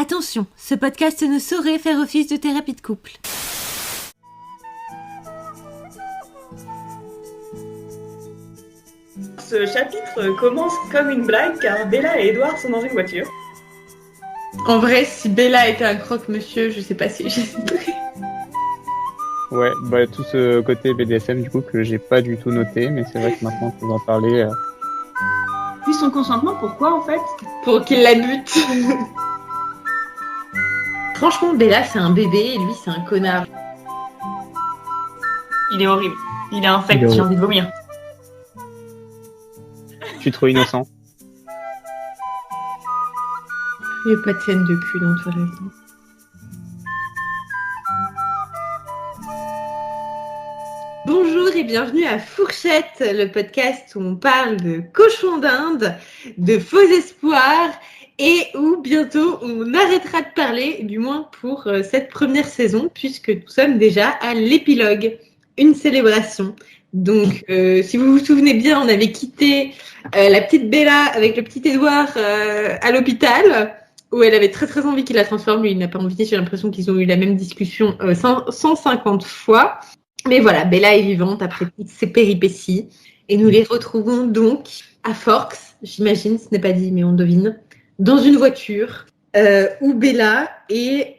Attention, ce podcast ne saurait faire office de thérapie de couple. Ce chapitre commence comme une blague car Bella et Edward sont dans une voiture. En vrai, si Bella était un croque-monsieur, je sais pas si j'hésiterais. Ouais, bah tout ce côté BDSM du coup que j'ai pas du tout noté, mais c'est vrai que maintenant que vous en parlez... Puis son consentement, pourquoi en fait ? Pour qu'il la bute. Franchement, Bella, c'est un bébé et lui, c'est un connard. Il est horrible. Il est infect, j'ai envie de vomir. Je suis trop innocent. Il n'y a pas de scène de cul dans Twilight. Bonjour et bienvenue à Fourchette, le podcast où on parle de cochons d'Inde, de faux espoirs et où bientôt on arrêtera de parler, du moins pour cette première saison, puisque nous sommes déjà à l'épilogue, une célébration. Donc, si vous vous souvenez bien, on avait quitté la petite Bella avec le petit Edward à l'hôpital, où elle avait très très envie qu'il la transforme. Lui, il n'a pas envie, j'ai l'impression qu'ils ont eu la même discussion 150 fois. Mais voilà, Bella est vivante après toutes ces péripéties. Et nous les retrouvons donc à Forks, j'imagine, ce n'est pas dit, mais on devine, dans une voiture où Bella est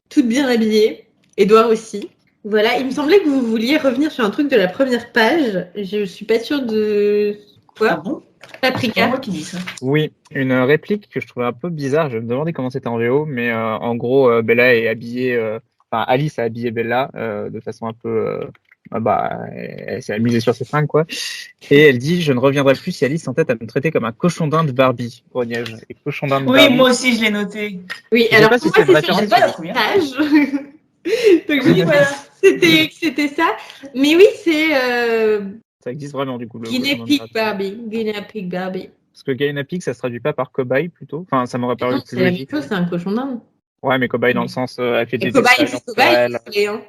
toute bien habillée, Edward aussi. Voilà, il me semblait que vous vouliez revenir sur un truc de la première page. Je suis pas sûre de... Quoi ? Ah bon ? Paprika. C'est moi qui dis ça. Oui, une réplique que je trouvais un peu bizarre, je me demandais comment c'était en VO, mais en gros, Bella est habillée... Enfin, Alice a habillé Bella de façon un peu... elle s'est amusée sur ses fringues, quoi. Et elle dit « Je ne reviendrai plus si Alice s'entête à me traiter comme un cochon d'Inde Barbie. » Rognage. Et cochon d'Inde Oui, Barbie. moi aussi je l'ai noté. Oui, Je sais alors pas si pour c'est moi, une c'est sur référence la à la première première. page. Donc je dis voilà, c'était ça. Mais oui, c'est Ça existe vraiment, du coup. Guinea Pig Barbie. Guinea Pig Barbie. Parce que Guinea Pig, ça se traduit pas par cobaye, plutôt. Enfin, ça m'aurait paru Non, plus c'est la même logique. chose, c'est un cochon d'Inde. Ouais, mais cobaye dans le sens, elle fait Et des cobaye, expériences c'est sur cobaye, elle. c'est rien.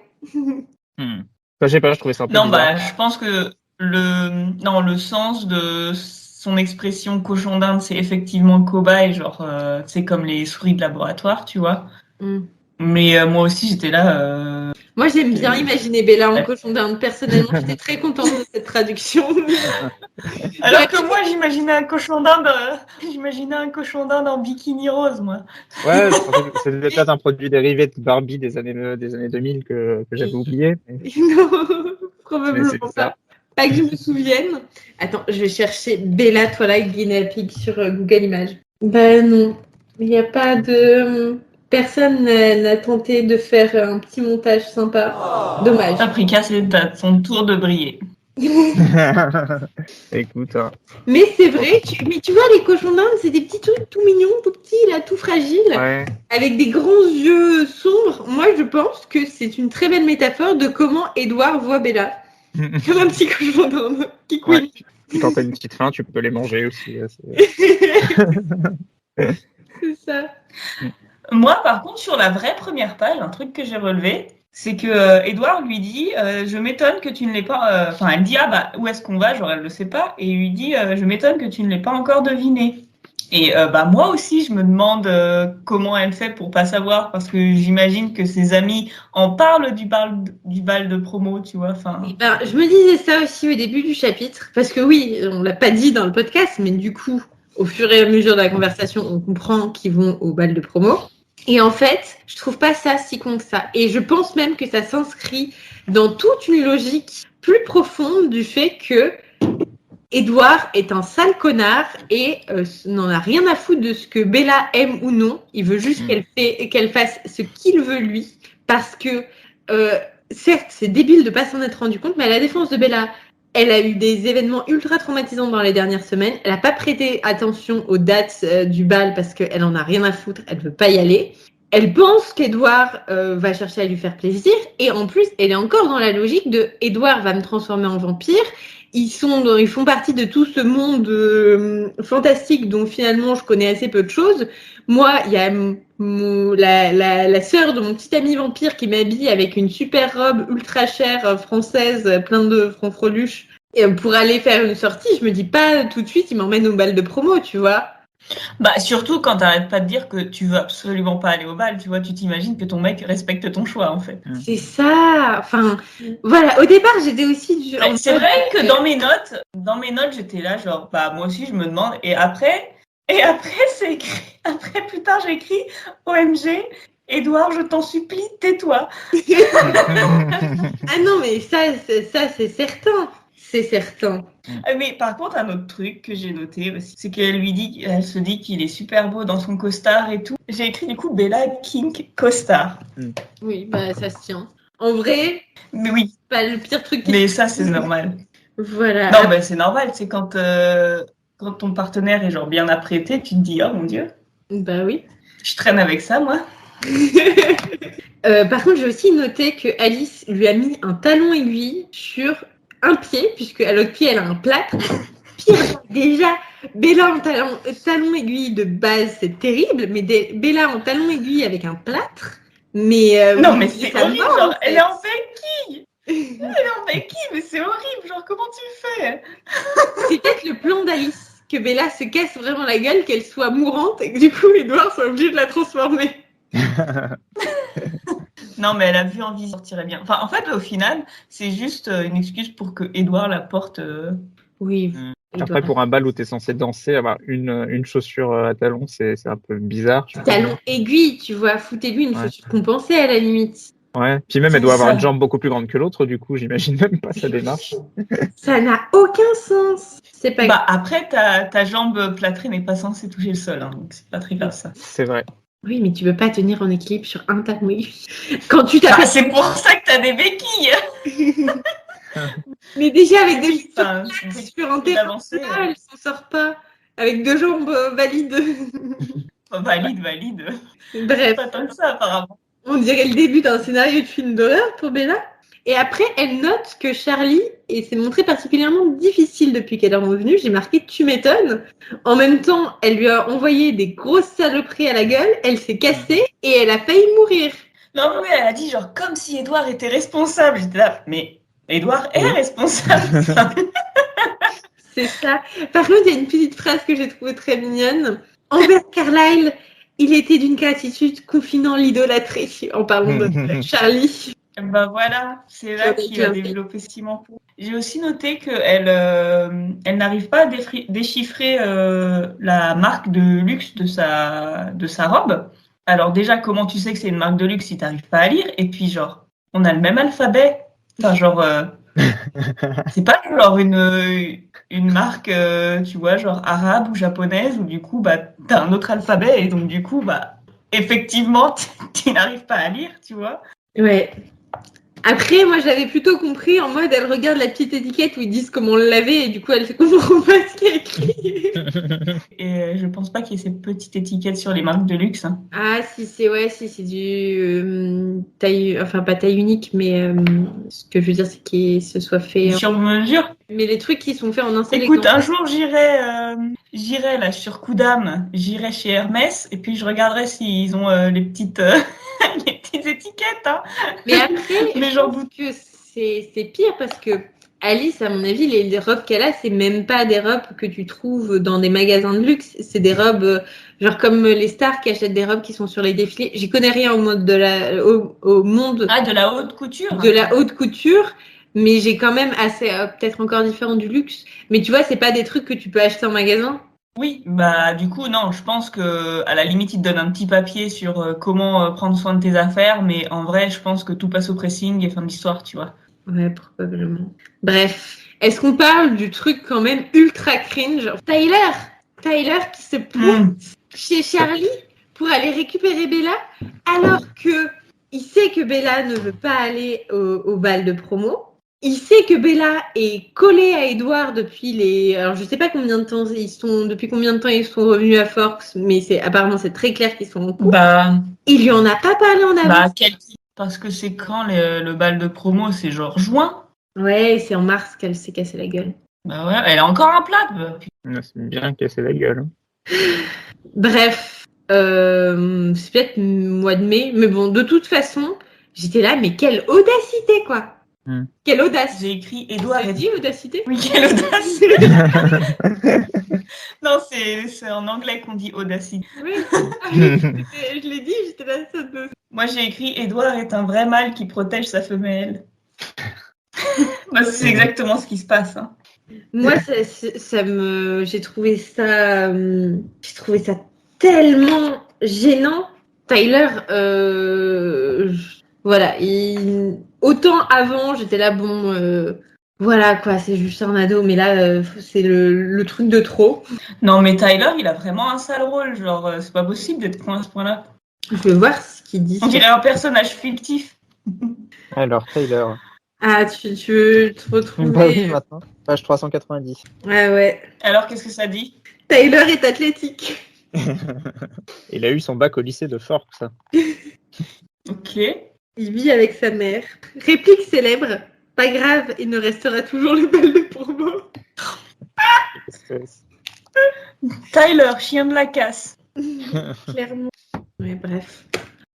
Enfin, je sais pas, je trouvais ça un peu Non, bizarre. je pense que le sens de son expression cochon d'Inde, c'est effectivement cobaye, genre, c'est comme les souris de laboratoire, tu vois. Mm. Mais moi aussi, j'étais là... Moi, j'aime bien imaginer Bella en cochon d'Inde. Personnellement, j'étais très contente de cette traduction. Alors que moi, j'imaginais un cochon d'Inde en bikini rose, moi. Ouais, je pensais que c'était peut-être un produit dérivé de Barbie des années 2000 que j'avais oublié. Non, Mais probablement c'est pas. ça. Pas que je me souvienne. Attends, je vais chercher Bella Twilight Guinea Pig sur Google Images. Bah non, il n'y a pas de... Personne n'a tenté de faire un petit montage sympa. Dommage. Paprika, c'est ton tour de briller. Écoute, hein. Mais c'est vrai, mais tu vois, les cochons d'Inde, c'est des petits trucs tout mignons, tout petits, là, tout fragiles, Ouais. avec des grands yeux sombres. Moi, je pense que c'est une très belle métaphore de comment Edward voit Bella. Comme un petit cochon d'Inde qui couine. Ouais. Puis quand t'as une petite faim, tu peux les manger aussi. C'est ça. Moi, par contre, sur la vraie première page, un truc que j'ai relevé, c'est que Edward lui dit je m'étonne que tu ne l'aies pas... Enfin, elle dit « Ah bah, où est-ce qu'on va ?» Genre, elle le sait pas. Et il lui dit « Je m'étonne que tu ne l'aies pas encore deviné. » Et moi aussi, je me demande comment elle fait pour pas savoir, parce que j'imagine que ses amis en parlent du bal de promo, tu vois. Enfin, Je me disais ça aussi au début du chapitre, parce que oui, on l'a pas dit dans le podcast, mais du coup, au fur et à mesure de la conversation, on comprend qu'ils vont au bal de promo. Et en fait, je trouve pas ça si con que ça. Et je pense même que ça s'inscrit dans toute une logique plus profonde du fait que Edward est un sale connard et n'en a rien à foutre de ce que Bella aime ou non. Il veut juste qu'elle fasse ce qu'il veut lui. Parce que, certes, c'est débile de pas s'en être rendu compte, mais à la défense de Bella, elle a eu des événements ultra traumatisants dans les dernières semaines. Elle n'a pas prêté attention aux dates du bal parce qu'elle en a rien à foutre. Elle veut pas y aller. Elle pense qu'Edward va chercher à lui faire plaisir. Et en plus, elle est encore dans la logique de Edward va me transformer en vampire. Ils font partie de tout ce monde fantastique dont finalement je connais assez peu de choses. Moi, il y a la sœur de mon petit ami vampire qui m'habille avec une super robe ultra chère française, plein de fanfreluches. Et pour aller faire une sortie, je me dis pas tout de suite, il m'emmène au bal de promo, tu vois. Bah, surtout quand t'arrêtes pas de dire que tu veux absolument pas aller au bal, tu vois, tu t'imagines que ton mec respecte ton choix, en fait. C'est ça. Enfin, voilà. Au départ, j'étais aussi Ouais, c'est vrai que dans mes notes, j'étais là, genre, bah, moi aussi, je me demande. Et après, c'est écrit, après, plus tard, j'ai écrit, OMG, Édouard, je t'en supplie, tais-toi. Ah non, mais ça, c'est certain. C'est certain. Mais par contre, un autre truc que j'ai noté aussi, c'est elle se dit qu'il est super beau dans son costard et tout. J'ai écrit du coup Bella Kink costard. Oui, bah ça se tient. En vrai, Mais oui, pas le pire truc. mais ça c'est normal. Voilà. Non, mais c'est normal, c'est quand ton partenaire est genre bien apprêté, tu te dis oh mon dieu, Bah oui. je traîne avec ça moi. Par contre, j'ai aussi noté que Alice lui a mis un talon aiguille sur un pied, puisque à l'autre pied, elle a un plâtre. Pire, déjà, Bella en talon aiguille de base, c'est terrible, mais Bella en talon aiguille avec un plâtre. Mais non, oui, mais c'est ça horrible, va, genre, en fait. elle est en béquille. Elle est en béquille, mais c'est horrible, genre, comment tu fais? C'est peut-être le plan d'Alice, que Bella se casse vraiment la gueule, qu'elle soit mourante, et que du coup, Edouard soit obligé de la transformer. Non, mais elle a vu envie de sortir bien. Enfin, en fait, au final, c'est juste une excuse pour que Édouard la porte. Oui. Après, pour un bal où t'es censé danser, avoir une chaussure à talons, c'est un peu bizarre. Talon aiguille, tu vois, foutez-lui une Ouais. chaussure compensée à la limite. Ouais. Puis même, elle C'est doit avoir ça. une jambe beaucoup plus grande que l'autre, du coup, j'imagine même pas sa démarche. Ça n'a aucun sens. C'est pas Bah, après, ta jambe plâtrée n'est pas censée toucher le sol, hein, donc c'est pas très grave ça. C'est vrai. Oui, mais tu peux pas tenir en équilibre sur un talon aiguille. Quand tu Bah, t'appelles. c'est pour ça que t'as des béquilles. Mais déjà avec des Enfin, sur un terrain, d'avancer. elle s'en sort pas. Avec deux jambes valides. Valide. Bref, Pas tant que ça, apparemment. on dirait le début d'un scénario de film d'horreur pour Bella. Et après, elle note que Charlie, et c'est montré particulièrement difficile depuis qu'elle est revenue, j'ai marqué tu m'étonnes. En même temps, elle lui a envoyé des grosses saloperies à la gueule, elle s'est cassée et elle a failli mourir. Non, mais elle a dit genre comme si Édouard était responsable. J'étais là, mais Édouard est responsable. C'est ça. Par contre, il y a une petite phrase que j'ai trouvée très mignonne. Envers Carlyle, il était d'une gratitude confinant l'idolâtrie, en parlant de Charlie. Bah voilà, c'est là qu'il a développé ce ciment. J'ai aussi noté qu'elle elle n'arrive pas à déchiffrer la marque de luxe de sa robe. Alors déjà, comment tu sais que c'est une marque de luxe si tu n'arrives pas à lire? Et puis genre, on a le même alphabet. Enfin genre, c'est pas genre une marque, tu vois, genre arabe ou japonaise, où du coup, bah, t'as un autre alphabet et donc du coup, bah, effectivement, tu n'arrives pas à lire, tu vois. Ouais. Après, moi, j'avais plutôt compris en mode, elle regarde la petite étiquette où ils disent comment on le lavait et du coup, elle ne comprend pas ce qu'il y a écrit. Et je pense pas qu'il y ait ces petites étiquettes sur les marques de luxe. Hein. Ah, si c'est du taille, enfin pas taille unique, mais ce que je veux dire, c'est qu'il se soit fait. Sur mesure. Mais les trucs qui sont faits en un seul Écoute, exemple. un jour, j'irai là sur Coudam, j'irai chez Hermès et puis je regarderai s'ils ont les petites étiquettes. Hein. Mais après, mais j'en doute que c'est pire parce que Alice, à mon avis, les robes qu'elle a, c'est même pas des robes que tu trouves dans des magasins de luxe. C'est des robes, genre comme les stars qui achètent des robes qui sont sur les défilés. J'y connais rien au monde au monde. Ah, de la haute couture. De la haute couture, mais j'ai quand même assez, peut-être encore différent du luxe. Mais tu vois, c'est pas des trucs que tu peux acheter en magasin. Oui, bah du coup non, je pense que à la limite ils te donnent un petit papier sur comment prendre soin de tes affaires, mais en vrai je pense que tout passe au pressing et fin de l'histoire, tu vois. Ouais, probablement. Bref, est-ce qu'on parle du truc quand même ultra cringe? Tyler qui se pointe chez Charlie pour aller récupérer Bella, alors que il sait que Bella ne veut pas aller au bal de promo. Il sait que Bella est collée à Edouard depuis alors je sais pas combien de temps depuis combien de temps ils sont revenus à Forks, mais apparemment c'est très clair qu'ils sont en couple. Bah, il lui en a pas parlé en avance. Parce que c'est quand le bal de promo, c'est genre juin. Ouais, c'est en mars qu'elle s'est cassée la gueule. Bah ouais, elle a encore un plat. C'est bien cassé la gueule. Bref, c'est peut-être mois de mai, mais bon, de toute façon, j'étais là, mais quelle audacité, quoi! Quelle audace. J'ai écrit Edouard T'as est... dit audacité? Oui, quelle audace. Non, c'est en anglais qu'on dit audacity. Oui. Je l'ai dit, j'étais là, ça me... Moi, j'ai écrit Edouard est un vrai mâle qui protège sa femelle. Bah, c'est exactement ce qui se passe. Hein. Moi, j'ai trouvé ça tellement gênant. Tyler, voilà, autant avant, j'étais là, bon, voilà quoi, c'est juste un ado, mais là, c'est le truc de trop. Non, mais Tyler, il a vraiment un sale rôle. Genre, c'est pas possible d'être con à ce point-là. Je vais voir ce qu'il dit. On dirait un personnage fictif. Alors, Tyler. Ah, tu veux te retrouver? Bah oui, maintenant. Page 390. Ouais. Alors, qu'est-ce que ça dit? Tyler est athlétique. Il a eu son bac au lycée de Forks. Ok. Il vit avec sa mère. Réplique célèbre. Pas grave, il ne restera toujours le bal de promo. Tyler, chien de la casse. Clairement. Ouais, bref.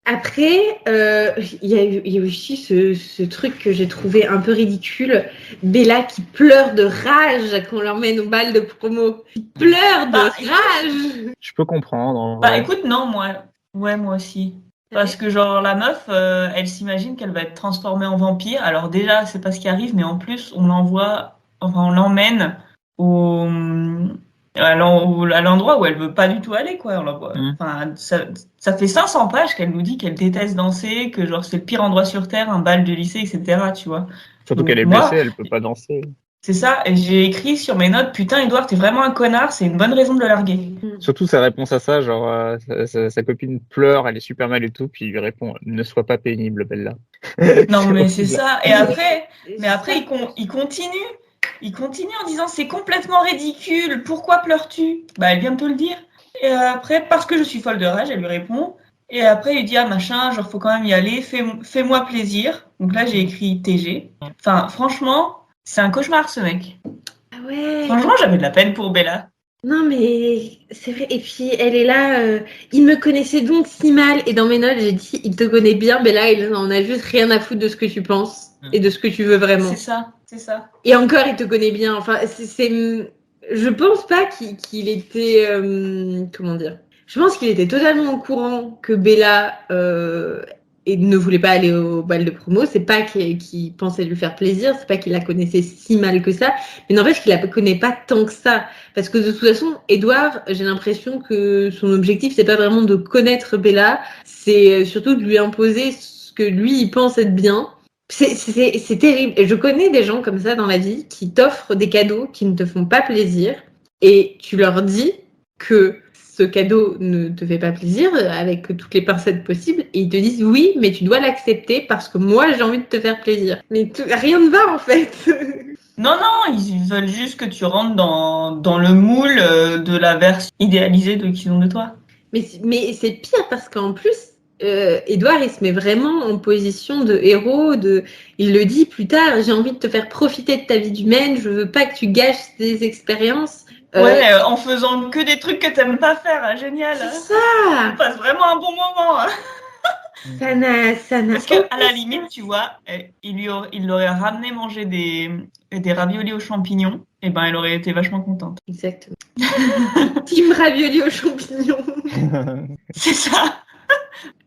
Après, il y a eu aussi ce truc que j'ai trouvé un peu ridicule. Bella qui pleure de rage quand on l'emmène au bal de promo. Qui pleure de rage. Je peux comprendre. Bah écoute, non, moi aussi. Parce que genre la meuf, elle s'imagine qu'elle va être transformée en vampire. Alors déjà, c'est pas ce qui arrive, mais en plus, on l'emmène à l'endroit où elle veut pas du tout aller, quoi. On l'envoie. Enfin, ça fait 500 pages qu'elle nous dit qu'elle déteste danser, que genre c'est le pire endroit sur terre, un bal de lycée, etc. Tu vois. Surtout qu'elle est blessée, elle peut pas danser. C'est ça, et j'ai écrit sur mes notes, putain, Edouard, t'es vraiment un connard, c'est une bonne raison de le larguer. Surtout sa réponse à ça, genre, sa copine pleure, elle est super mal et tout, puis il lui répond, ne sois pas pénible, Bella. Non, mais c'est ça. Et après, il continue. Il continue en disant, c'est complètement ridicule, pourquoi pleures-tu? Bah, elle vient de te le dire. Et après, parce que je suis folle de rage, elle lui répond. Et après, il lui dit, ah, machin, genre, faut quand même y aller, fais-moi plaisir. Donc là, j'ai écrit TG. Enfin, franchement, c'est un cauchemar, ce mec. Ah ouais. Franchement, j'avais de la peine pour Bella. Non, mais c'est vrai. Et puis, elle est là. Il me connaissait donc si mal. Et dans mes notes, j'ai dit, il te connaît bien, Bella. Il en a juste rien à foutre de ce que tu penses et de ce que tu veux vraiment. C'est ça. Et encore, il te connaît bien. Enfin, je pense pas qu'il était... comment dire? Je pense qu'il était totalement au courant que Bella ne voulait pas aller au bal de promo. C'est pas qu'il pensait lui faire plaisir. C'est pas qu'il la connaissait si mal que ça. Mais n'empêche qu'il la connaît pas tant que ça. Parce que de toute façon, Edouard, j'ai l'impression que son objectif, c'est pas vraiment de connaître Bella. C'est surtout de lui imposer ce que lui, il pense être bien. C'est terrible. Et je connais des gens comme ça dans la vie qui t'offrent des cadeaux qui ne te font pas plaisir et tu leur dis que ce cadeau ne te fait pas plaisir avec toutes les pincettes possibles et ils te disent oui, mais tu dois l'accepter parce que moi j'ai envie de te faire plaisir. Mais rien ne va en fait. Non, ils veulent juste que tu rentres dans le moule de la version idéalisée qu'ils ont de toi. Mais c'est pire parce qu'en plus, Edouard, il se met vraiment en position de héros. Il le dit plus tard, j'ai envie de te faire profiter de ta vie humaine, je veux pas que tu gâches tes expériences. Ouais, en faisant que des trucs que t'aimes pas faire, hein, génial. C'est ça. On passe vraiment un bon moment. Hein. Ça n'a. Parce qu'à la limite, tu vois, il l'aurait ramené manger des raviolis aux champignons, et ben elle aurait été vachement contente. Exactement. Team ravioli aux champignons. C'est ça.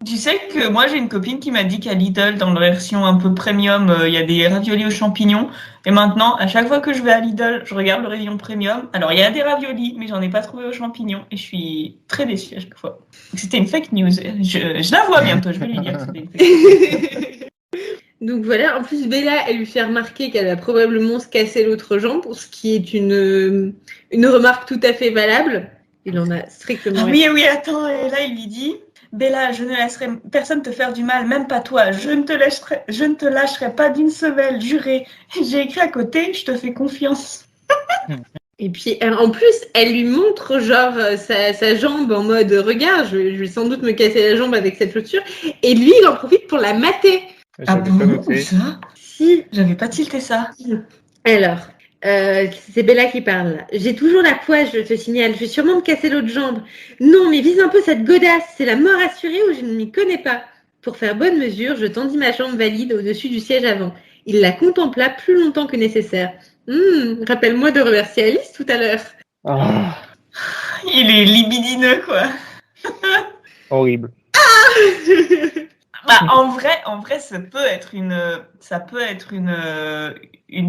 Tu sais que moi j'ai une copine qui m'a dit qu'à Lidl, dans la version un peu premium, il y a des raviolis aux champignons. Et maintenant, à chaque fois que je vais à Lidl, je regarde le rayon premium. Alors il y a des raviolis, mais j'en ai pas trouvé aux champignons. Et je suis très déçue à chaque fois. C'était une fake news. Je la vois bientôt, je vais lui dire que c'était une fake news. Donc voilà, en plus Bella, elle lui fait remarquer qu'elle va probablement se casser l'autre jambe, ce qui est une remarque tout à fait valable. Il en a strictement... Oui, attends, et là il lui dit... Bella, je ne laisserai personne te faire du mal, même pas toi. Je ne te lâcherai pas d'une semelle, juré. J'ai écrit à côté, je te fais confiance. Et puis, en plus, elle lui montre genre sa jambe en mode regarde, je vais sans doute me casser la jambe avec cette chaussure. Et lui, il en profite pour la mater. Ah bon, ça? Si. J'avais pas tilté ça. Alors, c'est Bella qui parle là. J'ai toujours la poisse, je te signale. Je vais sûrement me casser l'autre jambe. Non, mais vise un peu cette godasse. C'est la mort assurée ou je ne m'y connais pas. Pour faire bonne mesure, je tendis ma jambe valide au-dessus du siège avant. Il la contempla plus longtemps que nécessaire. Rappelle-moi de remercier Alice tout à l'heure. Ah, Il est libidineux, quoi. horrible. Bah, en vrai, ça peut être une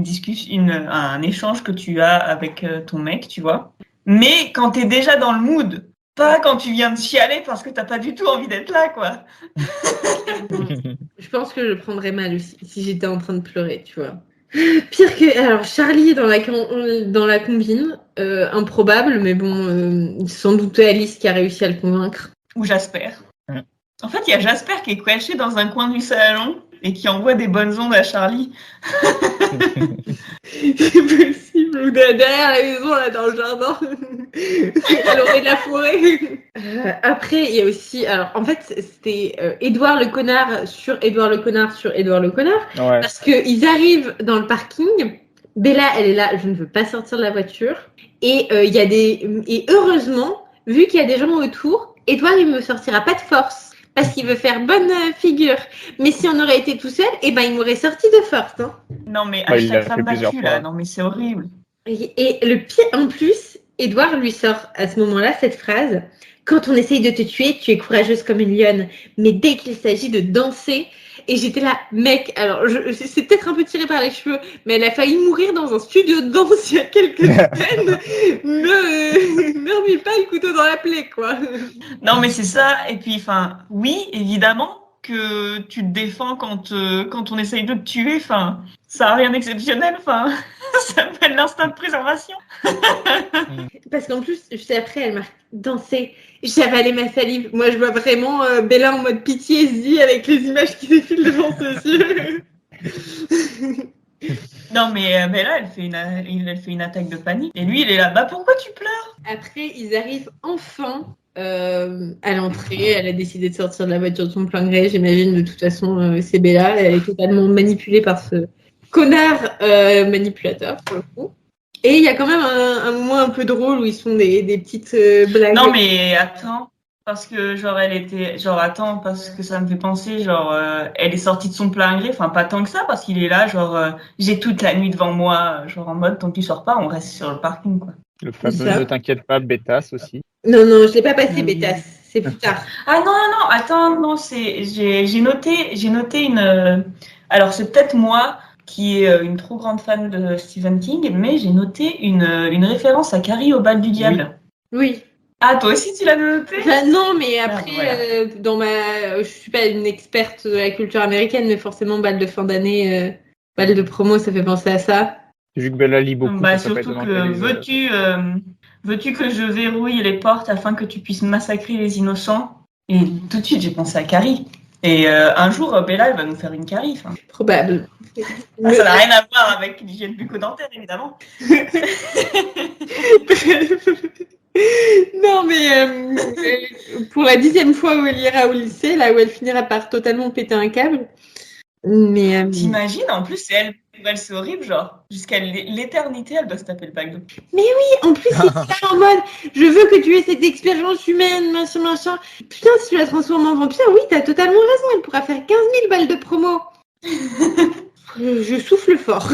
discussion, un échange que tu as avec ton mec, tu vois. Mais quand t'es déjà dans le mood, pas quand tu viens de chialer parce que t'as pas du tout envie d'être là, quoi. Je pense que je le prendrais mal aussi si j'étais en train de pleurer, tu vois. Pire que... Alors, Charlie est dans la combine. Improbable, mais bon, sans doute Alice qui a réussi à le convaincre. Ou Jasper. En fait, il y a Jasper qui est caché dans un coin du salon et qui envoie des bonnes ondes à Charlie. C'est possible. Ou derrière la maison, là, dans le jardin. À l'orée de la forêt. Après, il y a aussi... Alors, en fait, c'était Édouard le connard sur Édouard le connard sur Édouard le connard. Ouais. Parce qu'ils arrivent dans le parking. Bella, elle est là, je ne veux pas sortir de la voiture. Et et heureusement, vu qu'il y a des gens autour, Édouard, il me sortira pas de force. Parce qu'il veut faire bonne figure. Mais si on aurait été tout seul, il m'aurait sorti de force. Hein. Non, mais Bah, il hashtag l'a fait femme plusieurs battue, fois. là. Non, mais c'est horrible. Et le pire, en plus, Édouard lui sort à ce moment-là cette phrase. Quand on essaye de te tuer, tu es courageuse comme une lionne. Mais dès qu'il s'agit de danser, et j'étais là, mec, alors c'est peut-être un peu tiré par les cheveux, mais elle a failli mourir dans un studio de danse il y a quelques semaines. Ne remets pas le couteau dans la plaie, quoi. Non, mais c'est ça. Et puis, enfin, oui, évidemment que tu te défends quand on essaye de te tuer. Enfin, ça n'a rien d'exceptionnel. Enfin, ça s'appelle l'instinct de préservation. Parce qu'en plus, juste après, elle m'a dansé. J'avalais ma salive. Moi, je vois vraiment Bella en mode PTSD avec les images qui défilent devant ses yeux. Non, mais Bella, elle fait une attaque de panique. Et lui, il est là. Bah, pourquoi tu pleures? Après, ils arrivent enfin à l'entrée. Elle a décidé de sortir de la voiture de son plein gré. J'imagine, de toute façon, c'est Bella. Elle est totalement manipulée par ce connard manipulateur, pour le coup. Et il y a quand même un moment un peu drôle où ils font des petites blagues. Non, mais attends. Parce que, attends, parce que ça me fait penser, elle est sortie de son plein gré. Enfin, pas tant que ça, parce qu'il est là, j'ai toute la nuit devant moi. En mode, tant que tu sors pas, on reste sur le parking, quoi. Le fameux ne t'inquiète pas, Bétas aussi. Non, je l'ai pas passé, Bétas. C'est plus tard. Ah non, attends, non, j'ai noté une. Alors, c'est peut-être moi qui est une trop grande fan de Stephen King, mais j'ai noté une référence à Carrie au bal du diable. Oui. Ah, toi aussi, tu l'as noté? Non, mais après, voilà. je suis pas une experte de la culture américaine, mais forcément, bal de fin d'année, bal de promo, ça fait penser à ça. Vu que Bella lit beaucoup. Bah, surtout que veux-tu que je verrouille les portes afin que tu puisses massacrer les innocents? Et tout de suite, j'ai pensé à Carrie. Et un jour, Bella, elle va nous faire une Carrie. Hein. Probable. Ça n'a rien à voir avec l'hygiène bucco-dentaire, évidemment. Non, mais pour la 10e fois où elle ira au lycée, là où elle finira par totalement péter un câble. Mais t'imagines, en plus, c'est c'est horrible, jusqu'à l'éternité, elle doit se taper le pack. Mais oui, en plus, c'est ça en mode, je veux que tu aies cette expérience humaine, machin. Putain, si tu la transformes en vampire, oui, t'as totalement raison, elle pourra faire 15 000 balles de promo. Je souffle fort.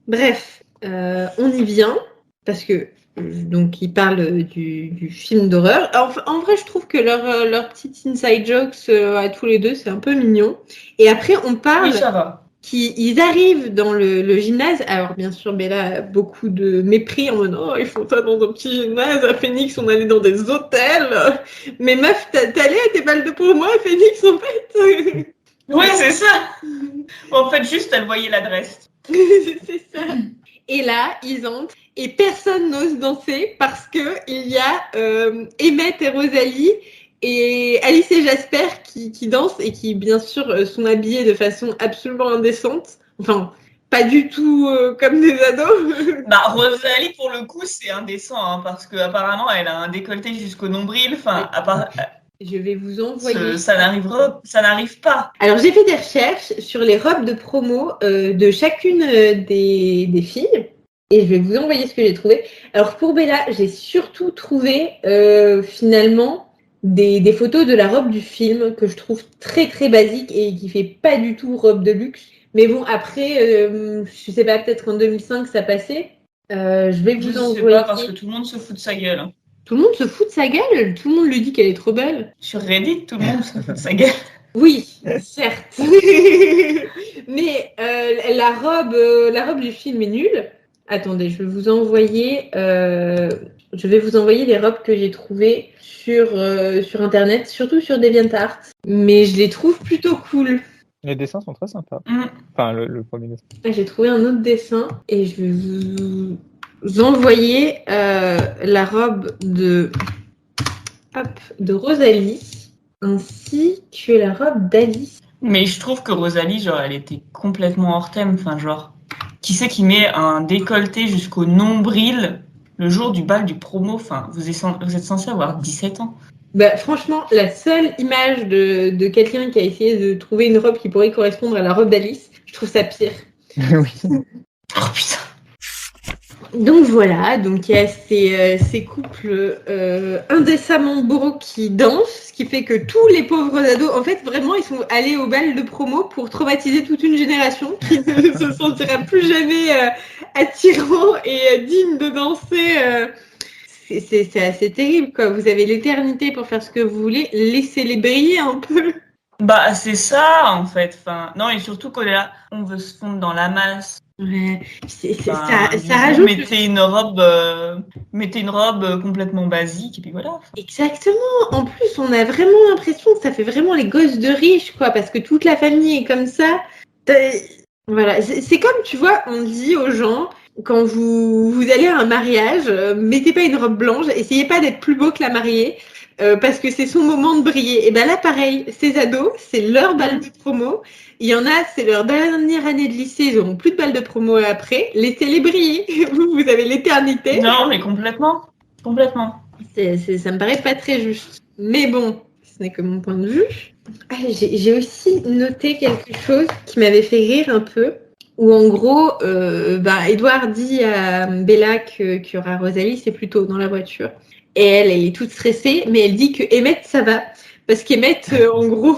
Bref, on y vient, parce que donc ils parlent du film d'horreur. En vrai, je trouve que leur petite inside jokes à tous les deux, c'est un peu mignon. Et après, on parle... Oui, ça va. Ils arrivent dans le gymnase. Alors, bien sûr, Bella a beaucoup de mépris en mode « Oh, ils font ça dans un petit gymnase. À Phoenix, on allait dans des hôtels. Mais meuf, t'es allée à tes balles de promo à Phoenix, en fait. » Ouais, c'est ça. En fait, juste, elle voyait l'adresse. C'est ça. Et là, ils entrent et personne n'ose danser parce que il y a Emmett et Rosalie et Alice et Jasper qui dansent et qui, bien sûr, sont habillés de façon absolument indécente. Enfin, pas du tout comme des ados. Bah, Rosalie, pour le coup, c'est indécent, hein, parce qu'apparemment, elle a un décolleté jusqu'au nombril. Enfin, je vais vous envoyer. Ça n'arrive pas. Alors, j'ai fait des recherches sur les robes de promo de chacune des filles. Et je vais vous envoyer ce que j'ai trouvé. Alors, pour Bella, j'ai surtout trouvé, finalement, des photos de la robe du film que je trouve très, très basique et qui fait pas du tout robe de luxe. Mais bon, après, je sais pas, peut-être qu'en 2005, ça passait. Je vais vous Je sais envoyer. pas, parce que tout le monde se fout de sa gueule. Hein. Tout le monde se fout de sa gueule. Tout le monde lui dit qu'elle est trop belle. Sur Reddit, tout le monde se fout de sa gueule. Oui, certes. Mais la robe du film est nulle. Attendez, je vais vous envoyer les robes que j'ai trouvées sur Internet, surtout sur DeviantArt. Mais je les trouve plutôt cool. Les dessins sont très sympas. Enfin, le premier dessin. J'ai trouvé un autre dessin et je vais vous envoyer la robe de Rosalie ainsi que la robe d'Alice. Mais je trouve que Rosalie, genre, elle était complètement hors thème. Enfin, genre, qui c'est qui met un décolleté jusqu'au nombril le jour du bal du promo? Enfin, vous êtes censé avoir 17 ans. Bah, franchement, la seule image de quelqu'un qui a essayé de trouver une robe qui pourrait correspondre à la robe d'Alice, je trouve ça pire. Oui. Oh putain. Donc voilà, donc il y a ces couples indécemment beaux qui dansent, ce qui fait que tous les pauvres ados, en fait, vraiment, ils sont allés au bal de promo pour traumatiser toute une génération qui ne se sentira plus jamais attirant et digne de danser. C'est assez terrible, quoi. Vous avez l'éternité pour faire ce que vous voulez, laissez-les briller un peu. Bah, c'est ça, en fait. Enfin, non, et surtout qu'on est là, on veut se fondre dans la masse. Ouais, ça Vous rajoute. mettez une robe complètement basique, et puis voilà. Exactement. En plus, on a vraiment l'impression que ça fait vraiment les gosses de riches, quoi, parce que toute la famille est comme ça. Voilà, c'est comme, tu vois, on dit aux gens, quand vous allez à un mariage, mettez pas une robe blanche, essayez pas d'être plus beau que la mariée, parce que c'est son moment de briller. Et ben là, pareil, ces ados, c'est leur balle de promo. Il y en a, c'est leur dernière année de lycée, ils n'auront plus de balle de promo après. Laissez-les briller. Vous avez l'éternité. Non, mais complètement. Complètement. Ça me paraît pas très juste. Mais bon, ce n'est que mon point de vue. J'ai aussi noté quelque chose qui m'avait fait rire un peu. Où en gros, Edouard dit à Bella qu'il y aura Rosalie, c'est plus tôt dans la voiture. Et elle est toute stressée, mais elle dit que Emmett, ça va. Parce qu'Emmett, en gros,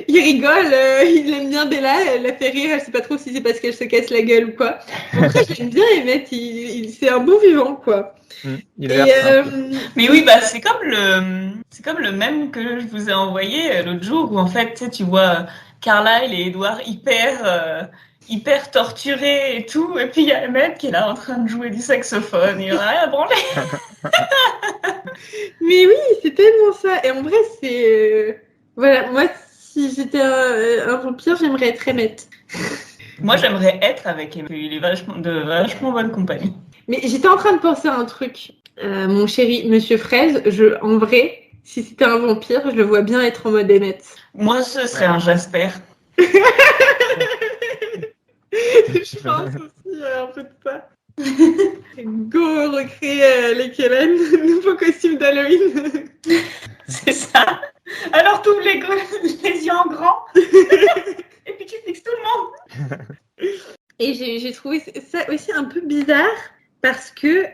il rigole, il aime bien Bella, elle la fait rire, elle sait pas trop si c'est parce qu'elle se casse la gueule ou quoi. En fait, j'aime bien Emmett, c'est un bon vivant, quoi. Mais oui, bah c'est comme le même que je vous ai envoyé l'autre jour où en fait tu vois Carlyle et Edward hyper torturés et tout, et puis il y a Emmett qui est là en train de jouer du saxophone, il en a rien à branler. Mais oui, c'est tellement ça. Et en vrai, c'est voilà, moi si j'étais un vampire, j'aimerais être Emmett. Moi j'aimerais être avec Emmett, il est de vachement bonne compagnie. Mais j'étais en train de penser à un truc. Mon chéri, Monsieur Fraise, en vrai, si c'était un vampire, je le vois bien être en mode Emmett. Moi, ce serait un Jasper. Je pense aussi un peu de ça. Go recréer les Kellen, nouveau costume d'Halloween. C'est ça. Alors t'ouvres les yeux en grand et puis tu fixes tout le monde. Et j'ai trouvé ça aussi un peu bizarre. Parce que,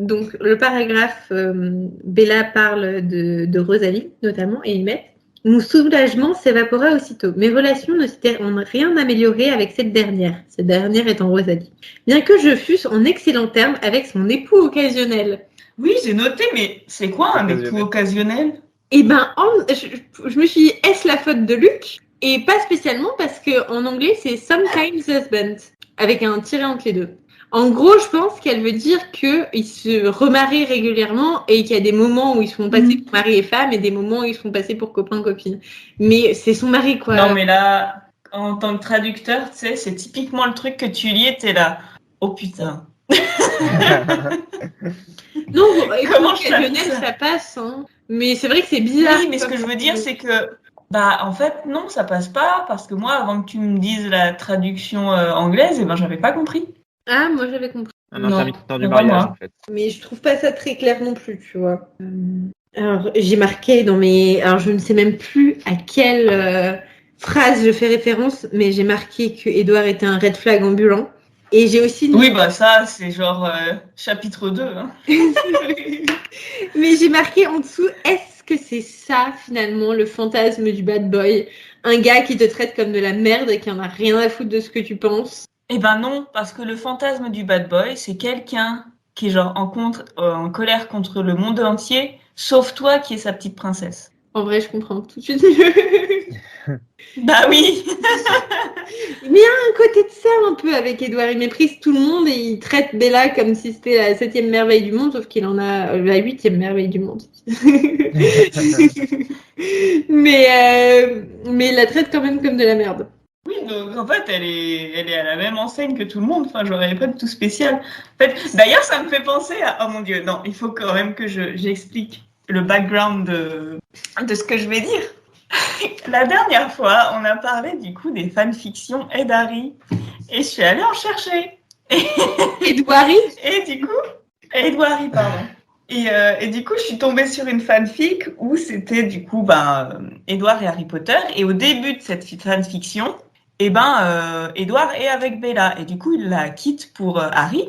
donc, le paragraphe, Bella parle de Rosalie, notamment, et il met « Mon soulagement s'évapora aussitôt. Mes relations ne s'étaient rien amélioré avec cette dernière étant Rosalie. Bien que je fusse en excellents termes avec son époux occasionnel. » Oui, j'ai noté, mais c'est quoi un époux occasionnel? Eh ben, je me suis dit, est-ce la faute de Luc? Et pas spécialement, parce qu'en anglais, c'est « sometimes husband », avec un tiret entre les deux. En gros, je pense qu'elle veut dire qu'ils se remarient régulièrement et qu'il y a des moments où ils sont passés pour mari et femme et des moments où ils sont passés pour copain-copine. Mais c'est son mari, quoi. Non, mais là, en tant que traducteur, tu sais, c'est typiquement le truc que tu lis et t'es là. Oh putain. Non, Comment occasionnel, ça passe. Hein. Mais c'est vrai que c'est bizarre. Oui, mais ce que je veux dire, c'est que, en fait, non, ça passe pas parce que moi, avant que tu me dises la traduction anglaise, j'avais pas compris. Ah, moi j'avais compris. Un intermittent du mariage, en fait. Mais je trouve pas ça très clair non plus, tu vois. Alors, j'ai marqué dans mes... Alors, je ne sais même plus à quelle phrase je fais référence, mais j'ai marqué que Edouard était un red flag ambulant. Et j'ai aussi... Oui, ça, c'est genre chapitre 2. Hein. Mais j'ai marqué en dessous, est-ce que c'est ça, finalement, le fantasme du bad boy? Un gars qui te traite comme de la merde et qui en a rien à foutre de ce que tu penses? Eh ben non, parce que le fantasme du bad boy, c'est quelqu'un qui est genre en colère contre le monde entier, sauf toi qui es sa petite princesse. En vrai, je comprends tout de suite mieux. Bah oui. Mais il y a un côté de ça un peu avec Edouard. Il méprise tout le monde et il traite Bella comme si c'était la 7e merveille du monde, sauf qu'il en a la 8e merveille du monde. mais il la traite quand même comme de la merde. Oui, donc en fait, elle est à la même enseigne que tout le monde. Enfin, j'aurais pas de tout spécial. En fait, d'ailleurs, ça me fait penser à... Oh mon Dieu, non, il faut quand même que j'explique le background de ce que je vais dire. La dernière fois, on a parlé du coup des fanfictions Ed Harry. Et je suis allée en chercher. Edouard-y Et du coup... Edouard, pardon. Et du coup, je suis tombée sur une fanfic où c'était du coup Edward et Harry Potter. Et au début de cette fanfiction, Edward est avec Bella. Et du coup, il la quitte pour Harry.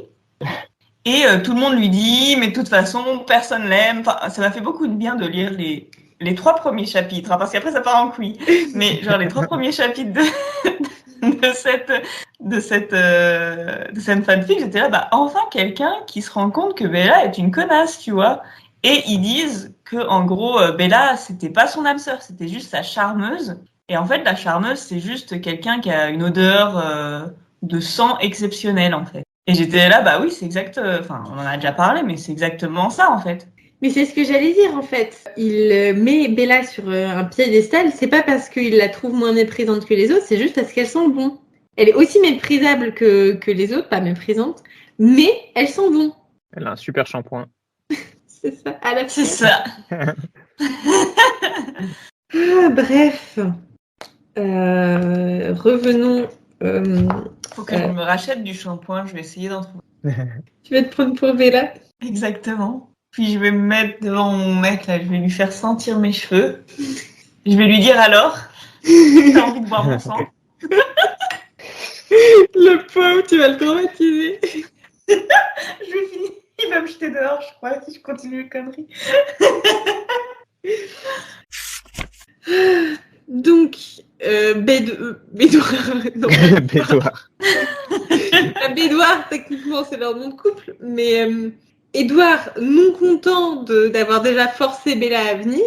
Et tout le monde lui dit, mais de toute façon, personne l'aime. Enfin, ça m'a fait beaucoup de bien de lire les 3 premiers chapitres, hein, parce qu'après ça part en couille. Mais genre les 3 premiers chapitres de cette fanfic, j'étais là, enfin quelqu'un qui se rend compte que Bella est une connasse, tu vois. Et ils disent que en gros Bella c'était pas son âme sœur, c'était juste sa charmeuse. Et en fait la charmeuse c'est juste quelqu'un qui a une odeur de sang exceptionnelle en fait. Et j'étais là, oui c'est exact. Enfin on en a déjà parlé, mais c'est exactement ça en fait. Mais c'est ce que j'allais dire en fait. Il met Bella sur un piédestal, c'est pas parce qu'il la trouve moins méprisante que les autres, c'est juste parce qu'elle sent bon. Elle est aussi méprisable que les autres, pas méprisante, mais elle sent bon. Elle a un super shampoing. C'est ça, à la C'est ça. Bref. Revenons. Faut que je me rachète du shampoing, je vais essayer d'en trouver. Tu vas te prendre pour Bella? Exactement. Puis je vais me mettre devant mon mec, là, je vais lui faire sentir mes cheveux. Je vais lui dire alors, t'as envie de boire mon sang? Le pauvre, tu vas le traumatiser. Je vais finir, il va me jeter dehors, je crois, si je continue les conneries. Donc, Bédouard. Non, Bédouard. Bédouard, techniquement, c'est leur nom de couple, mais Édouard, non content d'avoir déjà forcé Bella à venir,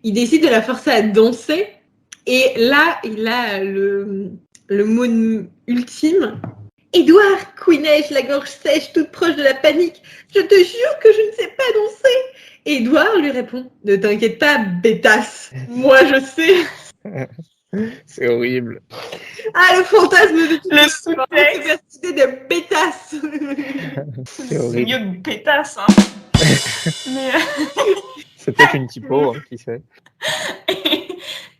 il décide de la forcer à danser. Et là, il a le mot ultime. Édouard, couinai-je, la gorge sèche, toute proche de la panique. Je te jure que je ne sais pas danser. Édouard lui répond, ne t'inquiète pas, bêtasse. Moi, je sais. C'est horrible. Ah, le fantasme de Le sous-texte de bêtasse. C'est horrible. mieux que pétasse, hein. Mais... C'est peut-être une typo, hein, qui sait.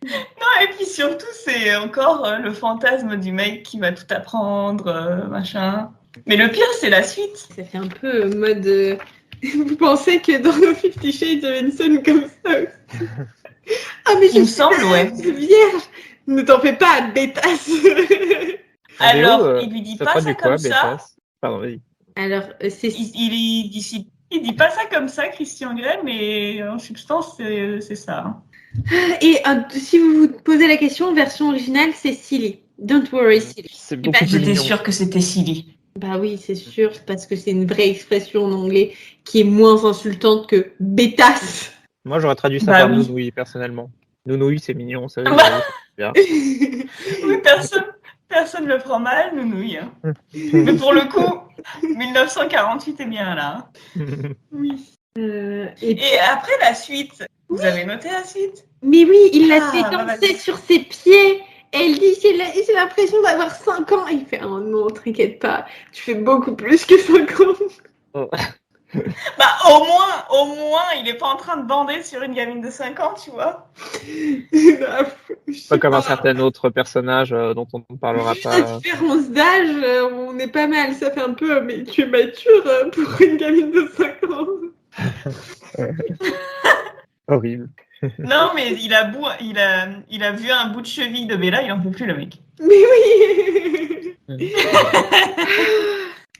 Non, et puis surtout, c'est encore le fantasme du mec qui va tout apprendre, machin. Mais le pire, c'est la suite. Ça fait un peu mode... Vous pensez que dans nos 50 Shades, il y avait une scène comme ça aussi? Ah, mais Il me semble, ouais. Vierge, ne t'en fais pas, bêtasse. Alors, il lui dit pas ça comme ça. Bêtasse. Pardon, vas-y. Alors, c'est... Il dit pas ça comme ça, Christian Grey, mais en substance, c'est ça. Hein. Et si vous vous posez la question, version originale, c'est Silly. Don't worry, Silly. C'est beaucoup plus J'étais mignon. sûre que c'était Silly. Bah oui, c'est sûr, parce que c'est une vraie expression en anglais qui est moins insultante que bêtasse. Moi, j'aurais traduit ça Bah par oui. nounouille, personnellement. Nounouille, c'est mignon, ça. Bah. C'est bien. Oui, personne le prend mal, nounouille. Hein. Mais pour le coup, 1948 est bien là. Hein. Oui. Et après la suite, vous avez noté la suite? Mais oui, il l'a fait bah, danser vas-y. sur ses pieds. Elle dit, j'ai l'impression d'avoir 5 ans. Il fait, oh non, t'inquiète pas, tu fais beaucoup plus que 5 ans. Oh. Bah au moins, il est pas en train de bander sur une gamine de 5 ans, tu vois. Pas comme un certain autre personnage dont on ne parlera Juste pas. la différence d'âge, on est pas mal. Ça fait un peu, mais tu es mature pour une gamine de 5 ans. Horrible. Non, mais il a vu un bout de cheville de Bella, il en peut plus, le mec. Mais oui.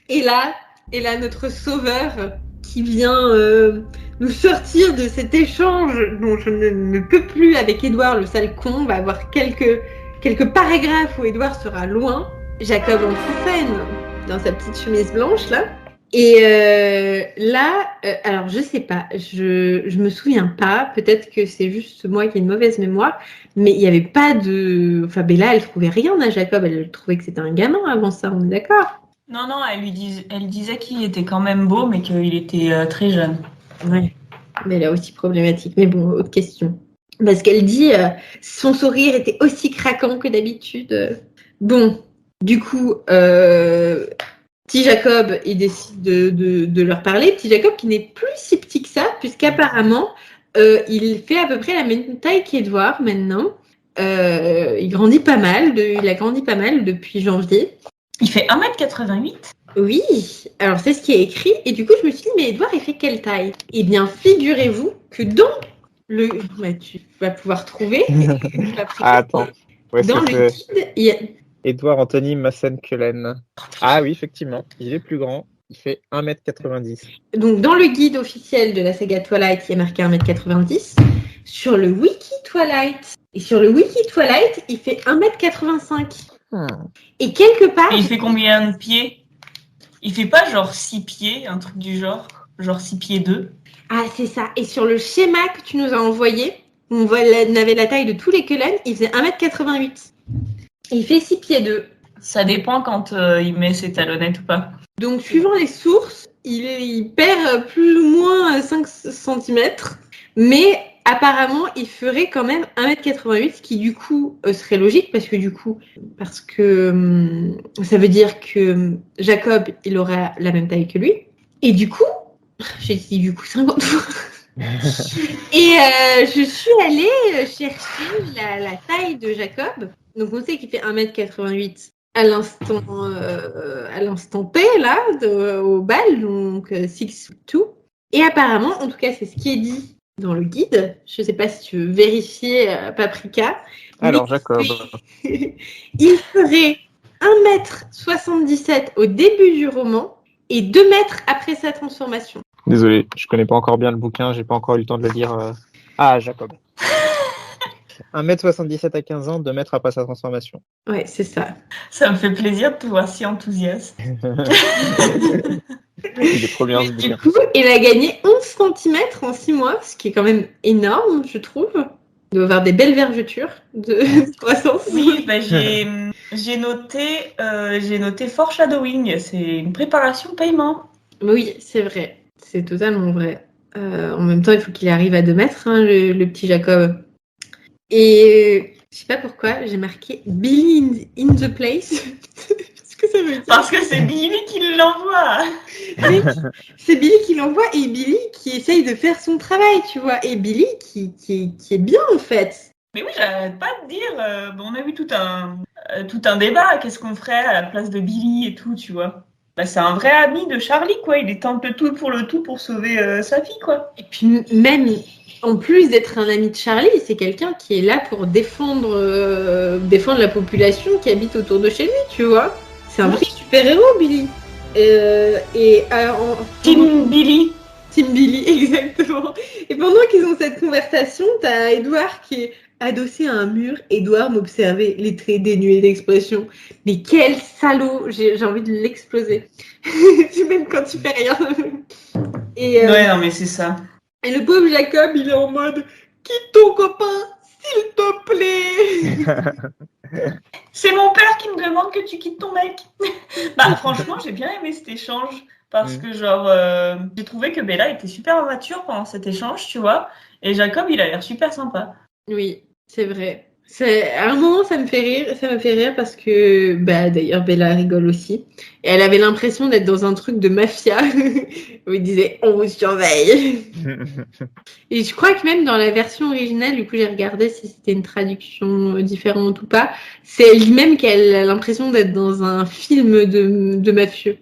Et là, notre sauveur qui vient nous sortir de cet échange dont je ne peux plus avec Édouard, le sale con. On va avoir quelques paragraphes où Édouard sera loin. Jacob en fout scène dans sa petite chemise blanche là. Et alors je sais pas, je me souviens pas, peut-être que c'est juste moi qui ai une mauvaise mémoire, mais il y avait pas de... Enfin Bella, elle trouvait rien à Jacob, elle trouvait que c'était un gamin avant ça, on est d'accord? Non, elle disait qu'il était quand même beau, mais qu'il était très jeune. Ouais, mais elle est aussi problématique. Mais bon, autre question. Parce qu'elle dit son sourire était aussi craquant que d'habitude. Bon, du coup... Petit Jacob, il décide de leur parler. Petit Jacob qui n'est plus si petit que ça, puisqu'apparemment, il fait à peu près la même taille qu'Edouard maintenant. Il grandit pas mal, il a grandi pas mal depuis janvier. Il fait 1m88 ? Oui, alors c'est ce qui est écrit. Et du coup, je me suis dit, mais Edouard, il fait quelle taille? Eh bien, figurez-vous que dans le... Bah, tu vas pouvoir trouver. Attends. Dans le guide, il y a... Edouard Anthony Massenkölen. Ah oui, effectivement, il est plus grand. Il fait 1m90. Donc, dans le guide officiel de la saga Twilight, il y a marqué 1m90. Sur le wiki Twilight, et sur le wiki Twilight, il fait 1m85. Et quelque part... Et il fait combien de pieds? Il fait pas genre 6 pieds, un truc du genre 6 pieds 2. Ah, c'est ça. Et sur le schéma que tu nous as envoyé, on avait la taille de tous les Cullen, il faisait 1m88. Il fait 6 pieds 2. Ça dépend quand il met ses talonnettes ou pas. Donc, suivant les sources, il perd plus ou moins 5 cm. Mais apparemment, il ferait quand même 1m88, ce qui du coup serait logique, parce que ça veut dire que Jacob, il aura la même taille que lui. Et du coup, j'ai dit du coup 50 fois. Et je suis allée chercher la taille de Jacob. Donc on sait qu'il fait 1m88 à l'instant T là, au bal, donc 6'2". Et apparemment, en tout cas c'est ce qui est dit dans le guide. Je ne sais pas si tu veux vérifier Paprika. Alors Jacob. Il ferait 1m77 au début du roman et 2 mètres après sa transformation. Désolé, je connais pas encore bien le bouquin, j'ai pas encore eu le temps de le lire. Ah, Jacob. 1m77 à 15 ans, 2 mètres après sa transformation. Ouais, c'est ça. Ça me fait plaisir de te voir si enthousiaste. Il est trop bien ce bouquin. Du coup, il a gagné 11 cm en 6 mois, ce qui est quand même énorme, je trouve. Il doit avoir des belles vergetures de croissance. Oui, bah j'ai noté foreshadowing, c'est une préparation paiement. Oui, c'est vrai. C'est totalement vrai. En même temps, il faut qu'il arrive à 2 mètres, hein, le petit Jacob. Et je sais pas pourquoi, j'ai marqué Billy in the place. Qu'est-ce que ça veut dire? Parce que c'est Billy qui l'envoie. Oui, c'est Billy qui l'envoie et Billy qui essaye de faire son travail, tu vois. Et Billy qui est bien, en fait. Mais oui, j'arrête pas de dire. On a vu tout un débat. Qu'est-ce qu'on ferait à la place de Billy et tout, tu vois. Bah, c'est un vrai ami de Charlie, quoi. Il tente le tout pour sauver sa fille, quoi. Et puis même, en plus d'être un ami de Charlie, c'est quelqu'un qui est là pour défendre la population qui habite autour de chez lui, tu vois. C'est un vrai super-héros, Billy. Team Billy. Team Billy, exactement. Et pendant qu'ils ont cette conversation, t'as Edouard qui est adossé à un mur. Edouard m'observait, les traits dénués d'expression. Mais quel salaud! J'ai envie de l'exploser. Même quand tu fais rien. Ouais, non, mais c'est ça. Et le pauvre Jacob, il est en mode « Quitte ton copain, s'il te plaît !» C'est mon père qui me demande que tu quittes ton mec. Bah, franchement, j'ai bien aimé cet échange. Parce que, j'ai trouvé que Bella était super mature pendant cet échange, tu vois. Et Jacob, il a l'air super sympa. Oui, c'est vrai. À un moment, ça me fait rire parce que, d'ailleurs, Bella rigole aussi. Et elle avait l'impression d'être dans un truc de mafia où il disait « On vous surveille !» Et je crois que même dans la version originale, du coup, j'ai regardé si c'était une traduction différente ou pas, c'est elle-même qu'elle a l'impression d'être dans un film de mafieux.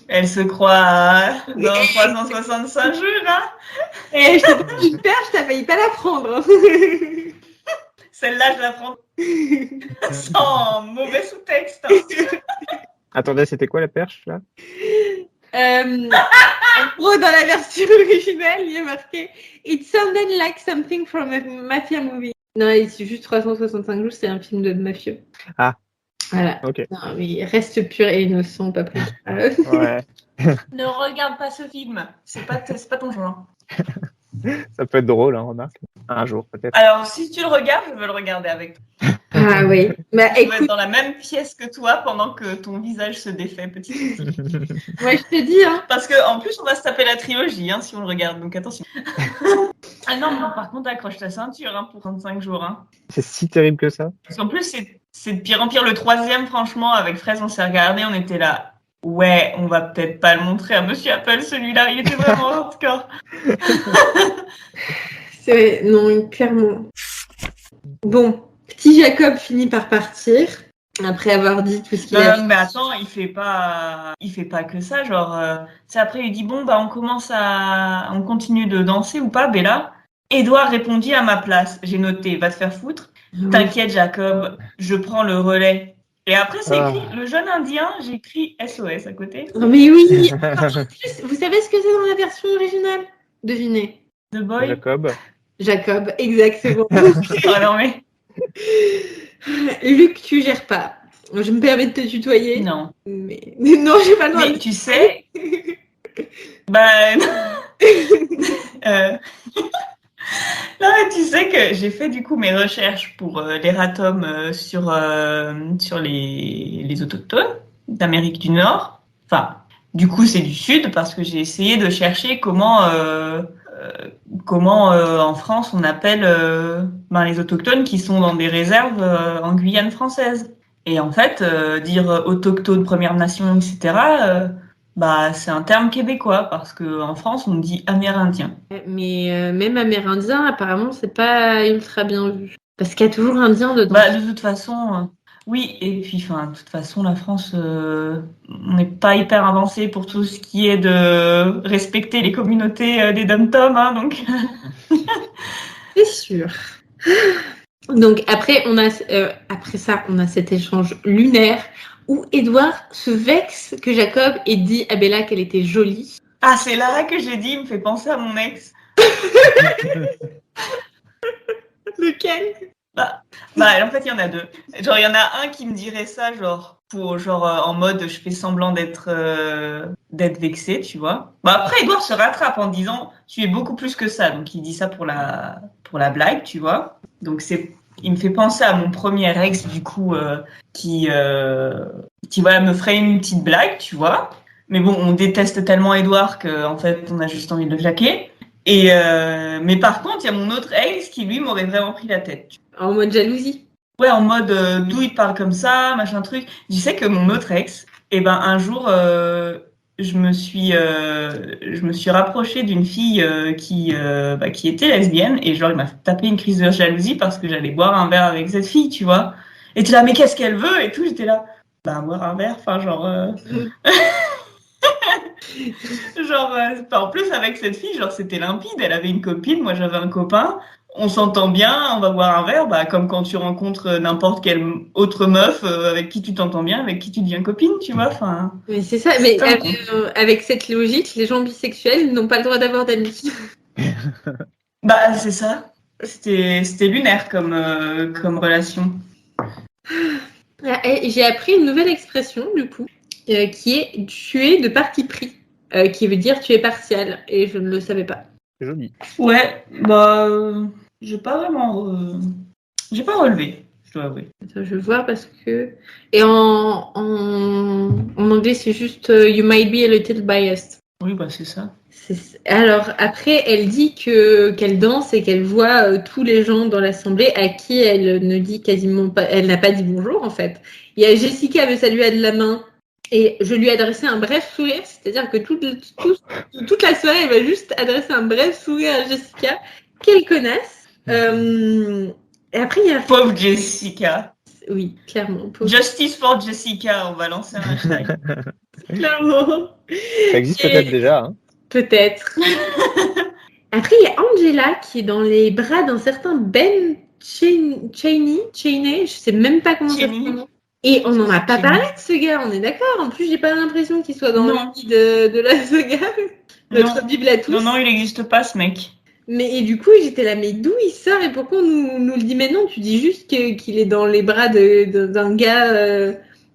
Elle se croit dans 365 jours, hein. Et je t'ai pas dit perche, je t'ai failli pas la prendre. Celle-là, je la prends sans mauvais sous-texte. Hein. Attendez, c'était quoi la perche, là? Dans la version originale, il y a marqué It sounded like something from a mafia movie. Non, c'est juste 365 jours, c'est un film de mafieux. Ah. Voilà. Ok. Non, mais il reste pur et innocent, pas plus. Ouais. Ne regarde pas ce film. C'est pas ton genre. Ça peut être drôle, hein, remarque. Un jour, peut-être. Alors, si tu le regardes, je veux le regarder avec toi. Ah oui. Bah Je veux être écoute, dans la même pièce que toi pendant que ton visage se défait petit à petit. moi je te dis, hein. Parce que en plus, on va se taper la trilogie si on le regarde, donc attention. Ah non, mais par contre, accroche ta ceinture pour 35 jours. C'est si terrible que ça. Parce qu'en plus, c'est de pire en pire. Le troisième, franchement, avec Fraise, on s'est regardé, on était là. Ouais, on va peut-être pas le montrer à Monsieur Apple, celui-là, il était vraiment hardcore. C'est non, clairement. Bon, petit Jacob finit par partir après avoir dit tout ce qu'il a. Mais attends, il fait pas que ça, genre. C'est après il dit bon on continue de danser ou pas, Bella. Édouard répondit à ma place. J'ai noté, va te faire foutre. T'inquiète Jacob, je prends le relais. Et après c'est écrit le jeune indien, j'ai écrit SOS à côté. Oh, mais oui. Vous savez ce que c'est dans la version originale? Devinez. The Boy. Jacob, exactement. Oh non mais. Luc, tu gères pas. Je me permets de te tutoyer. Non. Mais non, j'ai pas le droit. Mais tu sais. Non, mais tu sais que j'ai fait du coup mes recherches pour l'erratum sur les autochtones d'Amérique du Nord. Enfin, du coup, c'est du Sud parce que j'ai essayé de chercher comment en France on appelle les autochtones qui sont dans des réserves en Guyane française. Et en fait, dire autochtone, Première Nation, etc., c'est un terme québécois parce qu'en France, on dit amérindien. Mais même amérindien, apparemment, c'est pas ultra bien vu. Parce qu'il y a toujours indien dedans. De toute façon, oui. Et puis, de toute façon, la France, on n'est pas hyper avancé pour tout ce qui est de respecter les communautés des dom-toms, donc. C'est sûr. Donc après ça, on a cet échange lunaire où Édouard se vexe que Jacob ait dit à Bella qu'elle était jolie. Ah, c'est là que j'ai dit, il me fait penser à mon ex. Lequel? En fait, il y en a deux. Genre, il y en a un qui me dirait ça, en mode, je fais semblant d'être vexé, tu vois. Après, Édouard se rattrape en disant, tu es beaucoup plus que ça. Donc, il dit ça pour la blague, tu vois. Donc, il me fait penser à mon premier ex, du coup, qui me ferait une petite blague, tu vois. Mais bon, on déteste tellement Édouard qu'en fait, on a juste envie de le claquer. Mais par contre, il y a mon autre ex qui, lui, m'aurait vraiment pris la tête. En mode jalousie. Ouais, en mode d'où il te parle comme ça, machin truc. Je sais que mon autre ex, un jour, je me suis rapprochée d'une fille qui était lesbienne et genre il m'a tapé une crise de jalousie parce que j'allais boire un verre avec cette fille, tu vois. Et tu là, mais qu'est-ce qu'elle veut et tout. J'étais là, boire un verre, en plus avec cette fille, c'était limpide. Elle avait une copine, moi j'avais un copain. On s'entend bien, on va boire un verre, comme quand tu rencontres n'importe quelle autre meuf avec qui tu t'entends bien, avec qui tu deviens copine, tu vois. Mais c'est ça, mais avec cette logique, les gens bisexuels n'ont pas le droit d'avoir d'amis. C'est ça. C'était lunaire comme relation. J'ai appris une nouvelle expression, du coup, qui est tuer de parti pris, qui veut dire tuer partial, et je ne le savais pas. C'est joli. Ouais, j'ai pas relevé, je dois avouer. Attends, je vois parce que... Et en anglais, c'est juste you might be a little biased. Oui, c'est ça. Alors, après, elle dit qu'elle danse et qu'elle voit tous les gens dans l'assemblée à qui elle ne dit quasiment pas... Elle n'a pas dit bonjour, en fait. Il y a Jessica me saluer de la main et je lui ai adressé un bref sourire. C'est-à-dire que toute la soirée, elle va juste adresser un bref sourire à Jessica. Quelle connasse. Et après, il y a... Pauvre Jessica. Oui, clairement. Pauvre. Justice for Jessica, on va lancer un hashtag. Clairement. Ça existe peut-être déjà. Hein. Peut-être. Après, il y a Angela qui est dans les bras d'un certain Ben Cheney, je sais même pas comment ça s'appelle. Et on n'en a pas parlé de ce gars, on est d'accord. En plus, j'ai pas l'impression qu'il soit dans le lit de la saga. Notre Bible à tous. Non, il n'existe pas, ce mec. Mais et du coup, j'étais là, mais d'où il sort et pourquoi on nous le dit maintenant? Tu dis juste qu'il est dans les bras d'un gars,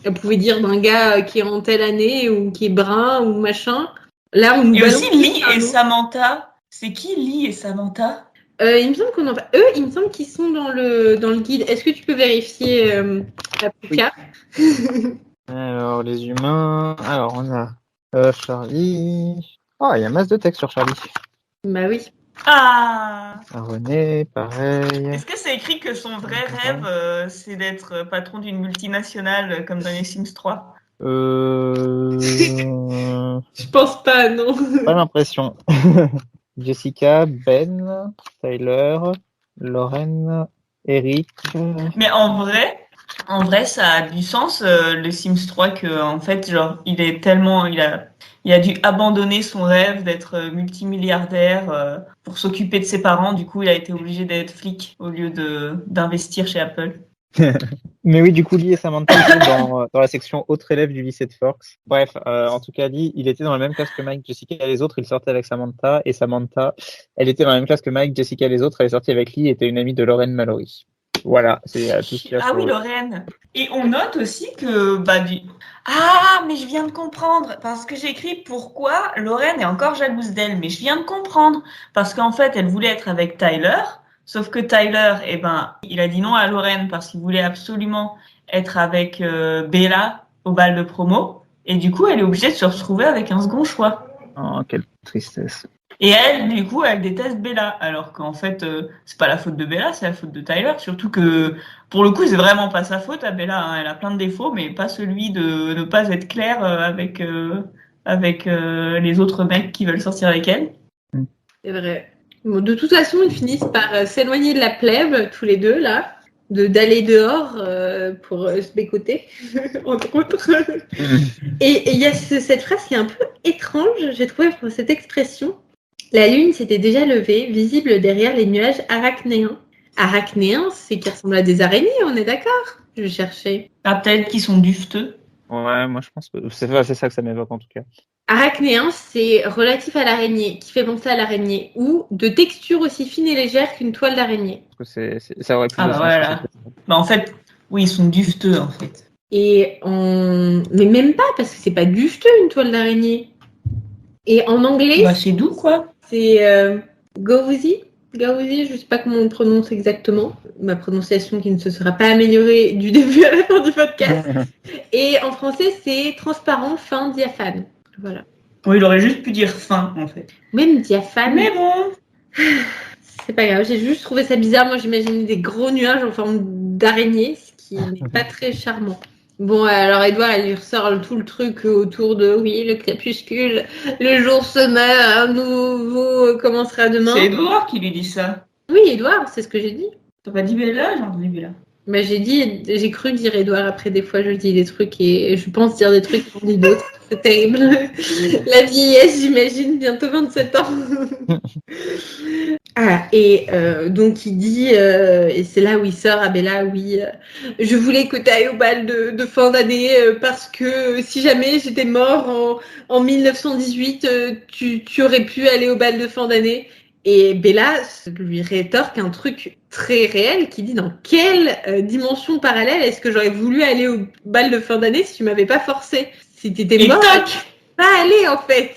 elle pouvait dire d'un gars qui est en telle année ou qui est brun ou machin. Là, on nous Et balance aussi Lee un et nom. Samantha. C'est qui Lee et Samantha? Il me semble qu'on en parle. Eux, il me semble qu'ils sont dans le guide. Est-ce que tu peux vérifier la Puka? Alors, les humains. Alors, on a Charlie. Oh, il y a masse de texte sur Charlie. Bah oui. Ah! René, pareil. Est-ce que c'est écrit que son vrai rêve, c'est d'être patron d'une multinationale comme dans les Sims 3? Je pense pas, non. Pas l'impression. Jessica, Ben, Tyler, Lauren, Eric. Mais en vrai, ça a du sens, le Sims 3, que, en fait, genre, il a dû abandonner son rêve d'être multimilliardaire pour s'occuper de ses parents. Du coup, il a été obligé d'être flic au lieu d'investir chez Apple. Mais oui, du coup, Lee et Samantha étaient dans la section autres élèves du lycée de Forks. Bref, en tout cas, Lee, il était dans la même classe que Mike, Jessica et les autres, il sortait avec Samantha. Et Samantha, elle était dans la même classe que Mike, Jessica et les autres, elle est sortie avec Lee et était une amie de Lauren Mallory. Voilà, c'est tout ce qu'il y a Ah sur oui, eux. Lorraine. Et on note aussi que, Ah, mais je viens de comprendre, parce que j'ai écrit pourquoi Lorraine est encore jalouse d'elle. Mais je viens de comprendre, parce qu'en fait, elle voulait être avec Tyler, sauf que Tyler, il a dit non à Lorraine parce qu'il voulait absolument être avec Bella au bal de promo. Et du coup, elle est obligée de se retrouver avec un second choix. Oh, quelle tristesse. Et elle, du coup, elle déteste Bella, alors qu'en fait, c'est pas la faute de Bella, c'est la faute de Tyler. Surtout que, pour le coup, c'est vraiment pas sa faute à Bella, hein. Elle a plein de défauts, mais pas celui de ne pas être claire avec les autres mecs qui veulent sortir avec elle. C'est vrai. Bon, de toute façon, ils finissent par s'éloigner de la plèbe, tous les deux, là. D'aller dehors pour se bécoter, entre autres. Et il y a cette phrase qui est un peu étrange, j'ai trouvé, pour cette expression. La lune s'était déjà levée, visible derrière les nuages arachnéens. Arachnéens, c'est qui ressemble à des araignées, on est d'accord? Je cherchais. Ah, peut-être qu'ils sont dufteux. Ouais, moi je pense que c'est ça que ça m'évoque en tout cas. Arachnéen, c'est relatif à l'araignée, qui fait penser à l'araignée, ou de texture aussi fine et légère qu'une toile d'araignée. Parce que ça aurait plus Ah de bah sens. voilà. En fait, oui, ils sont dufteux, en fait. Mais même pas, parce que c'est pas dufteux une toile d'araignée. Et en anglais, C'est doux, quoi. c'est gauzy. Gauzy, je sais pas comment on prononce exactement. Ma prononciation qui ne se sera pas améliorée du début à la fin du podcast. Et en français, c'est transparent, fin, diaphane. Voilà. Oui, il aurait juste pu dire fin, en fait. Même diaphane. Mais bon. C'est pas grave, j'ai juste trouvé ça bizarre. Moi, j'imaginais des gros nuages en forme d'araignée, ce qui n'est pas très charmant. Bon, alors Edouard, elle lui ressort tout le truc autour de oui, le crépuscule, le jour se meurt, un nouveau commencera demain. C'est Edouard qui lui dit ça. Oui, Edouard, c'est ce que j'ai dit. T'as pas dit Bella? J'ai entendu Bella. Bah, j'ai cru dire Edouard. Après, des fois, je dis des trucs et je pense dire des trucs et j'en dis d'autres. C'est terrible. La vieillesse, j'imagine, bientôt 27 ans. Donc il dit, et c'est là où il sort à Bella, oui, je voulais que tu ailles au bal de fin d'année parce que si jamais j'étais mort en 1918, tu aurais pu aller au bal de fin d'année. Et Bella lui rétorque un truc très réel qui dit dans quelle dimension parallèle est-ce que j'aurais voulu aller au bal de fin d'année si tu m'avais pas forcé? Si tu étais mort, pas aller en fait.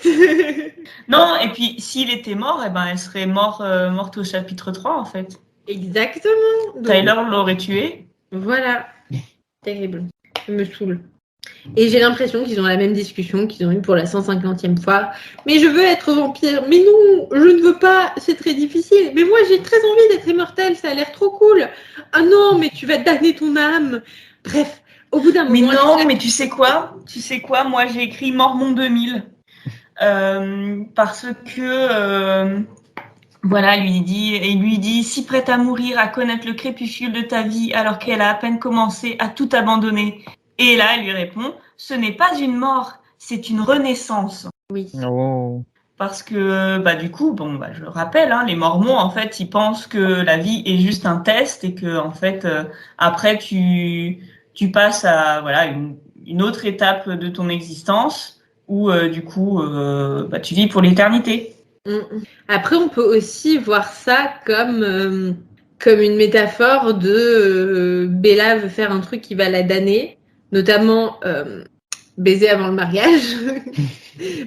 Non, et puis s'il était mort, elle serait morte au chapitre 3 en fait. Exactement. Donc, Tyler l'aurait tué. Voilà. Terrible. Ça me saoule. Et j'ai l'impression qu'ils ont la même discussion qu'ils ont eue pour la 150e fois. Mais je veux être vampire. Mais non, je ne veux pas. C'est très difficile. Mais moi, j'ai très envie d'être immortel. Ça a l'air trop cool. Ah non, mais tu vas damner ton âme. Bref, au bout d'un moment... Mais non, mais tu sais quoi? Moi, j'ai écrit Mormon 2000. Parce que... Voilà, il lui dit si prête à mourir, à connaître le crépuscule de ta vie alors qu'elle a à peine commencé à tout abandonner. Et là, elle lui répond ce n'est pas une mort, c'est une renaissance. Oui. Oh. Parce que, du coup, je le rappelle, hein, les Mormons, en fait, ils pensent que la vie est juste un test et que, en fait, après, tu passes à, voilà, une autre étape de ton existence où du coup tu vis pour l'éternité. Après, on peut aussi voir ça comme une métaphore de Bella veut faire un truc qui va la damner, notamment baiser avant le mariage.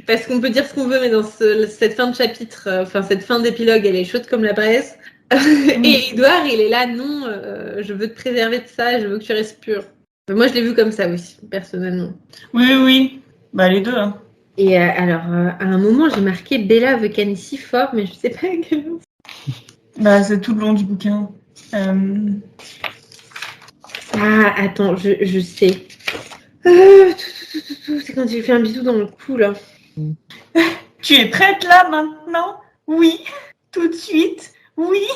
Parce qu'on peut dire ce qu'on veut, mais dans cette fin de chapitre, cette fin d'épilogue, elle est chaude comme la braise. Et Édouard, il est là, non, je veux te préserver de ça, je veux que tu restes pur. Moi, je l'ai vu comme ça aussi, personnellement. Oui. Bah, les deux. Hein. Et alors, à un moment, j'ai marqué Bella veut Ken si fort, mais je sais pas à quel moment. Bah, c'est tout le long du bouquin. Ah, attends, je sais. C'est quand il fait un bisou dans le cou, là. Tu es prête là maintenant? Oui. Tout de suite? Oui.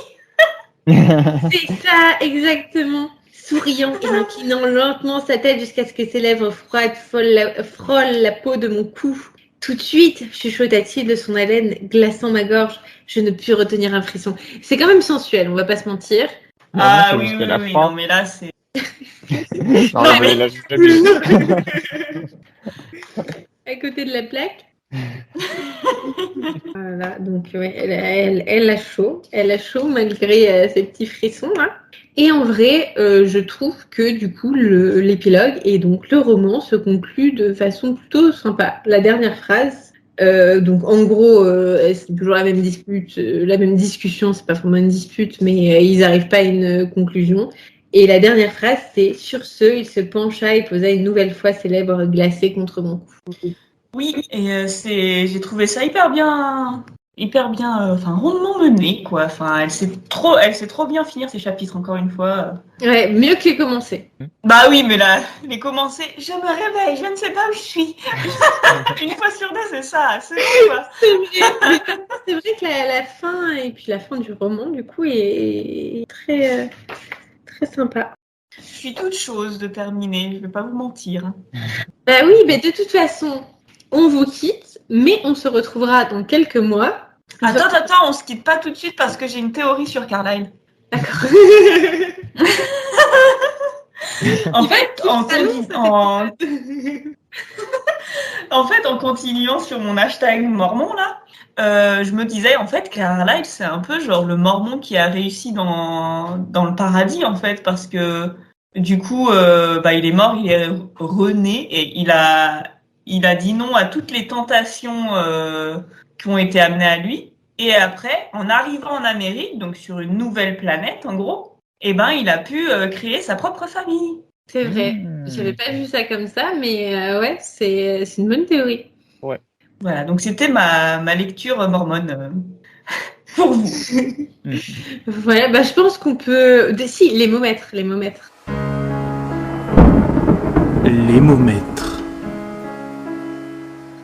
C'est ça, exactement. Souriant et inclinant lentement sa tête jusqu'à ce que ses lèvres froides frôlent la peau de mon cou. Tout de suite, chuchota-t-il de son haleine, glaçant ma gorge. Je ne pus retenir un frisson. C'est quand même sensuel, on va pas se mentir. Ah oui, non mais là c'est... Non, mais là, à côté de la plaque. Voilà, donc ouais, elle a chaud. Elle a chaud malgré ces petits frissons là. Et en vrai, je trouve que du coup, l'épilogue et donc le roman se conclut de façon plutôt sympa. La dernière phrase, donc en gros, c'est toujours la même discussion, c'est pas vraiment une dispute, mais ils n'arrivent pas à une conclusion. Et la dernière phrase, c'est « Sur ce, il se pencha et posa une nouvelle fois ses lèvres glacées contre mon cou. » Oui, et j'ai trouvé ça hyper bien, rondement mené, quoi. Enfin, elle sait trop bien finir ses chapitres, encore une fois. Ouais, mieux que les commencer. Bah oui, mais là, les commencer, je me réveille, je ne sais pas où je suis. Une fois sur deux, c'est ça, c'est bon, quoi. C'est vrai que la fin, et puis la fin du roman, du coup, est très, très sympa. Je suis toute chose de terminer, je vais pas vous mentir. Bah oui, mais de toute façon, on vous quitte, mais on se retrouvera dans quelques mois. Attends, on se quitte pas tout de suite parce que j'ai une théorie sur Carlyle. D'accord. En fait, en continuant sur mon hashtag mormon là, je me disais en fait Carlyle c'est un peu genre le mormon qui a réussi dans le paradis en fait parce que du coup il est mort, il est rené et il a dit non à toutes les tentations qui ont été amenées à lui et après en arrivant en Amérique donc sur une nouvelle planète en gros il a pu créer sa propre famille. C'est vrai. J'avais pas vu ça comme ça, mais ouais, c'est une bonne théorie. Ouais. Voilà, donc c'était ma lecture mormone pour vous. Voilà, bah je pense qu'on peut... Si, les mots-maîtres. Les mots-maîtres.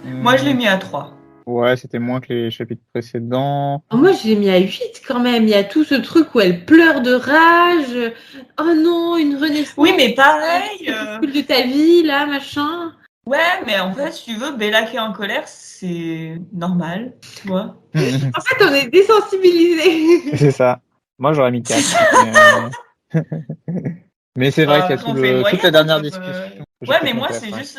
Moi, je l'ai mis à 3. Ouais, c'était moins que les chapitres précédents. Oh, moi, je l'ai mis à 8 quand même. Il y a tout ce truc où elle pleure de rage. Oh non, une renaissance. Oui, mais pareil. De ta vie, là, machin. Ouais, mais en fait, si tu veux, Bella qui est en colère, c'est normal, tu vois. En fait, on est désensibilisés. C'est ça. Moi, j'aurais mis 4. Mais c'est vrai qu'il y a toute la dernière discussion. Ouais, mais moi, c'est juste